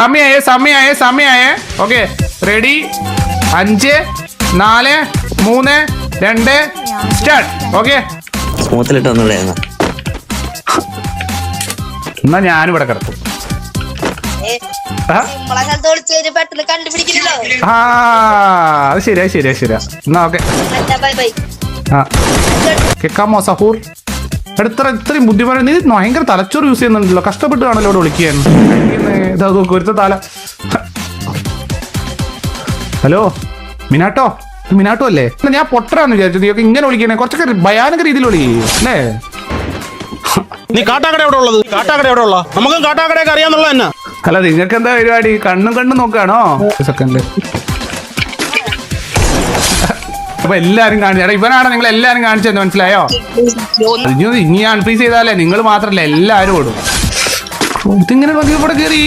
സമയായേ. Okay ready 5 4 3 2 start. Okay സ്മൂത്തിലിട്ട് വന്നുള്ളായിരുന്നു. എന്നാ ഞാനിവിടെ കിടക്കും. അത് ശരിയാ. എന്നാ ഓക്കെ കേക്കാമോ സഹൂർ? ഇത്രയും ബുദ്ധിമുട്ട്. നീ ഭയങ്കര തലച്ചോറ് യൂസ് ചെയ്യുന്നുണ്ടല്ലോ. കഷ്ടപ്പെട്ട് കാണല്ലോ ഇവിടെ വിളിക്കാൻ. ഇതാ നോക്ക് ഒരുത്ത തല. ഹലോ മിനാട്ടോ അല്ലേ? ഞാൻ പൊട്ടറാന്ന് വിചാരിച്ചു. നീ ഒക്കെ ഇങ്ങനെ വിളിക്കണേ. കുറച്ചൊക്കെ ഭയാനക രീതിയിൽ വിളി അല്ലേ? നീ കാട്ടാക്കട എവിടെ ഉള്ളത്? നമുക്കും കാട്ടാക്കടയൊക്കെ അറിയാന്നുള്ള തന്നെ. അല്ല നിങ്ങൾക്ക് എന്താ പരിപാടി? കണ്ണും നോക്കാണോ? സെക്കൻഡ് അപ്പൊ എല്ലാരും കാണിച്ചാ ഇവനാണ് നിങ്ങൾ എല്ലാരും കാണിച്ചെന്ന് മനസ്സിലായോ? ഇനി അൺഫ്രീസ് ചെയ്താലേ നിങ്ങൾ മാത്രല്ല എല്ലാരും ഓടും. ഇതിങ്ങനെ ഇവിടെ കയറി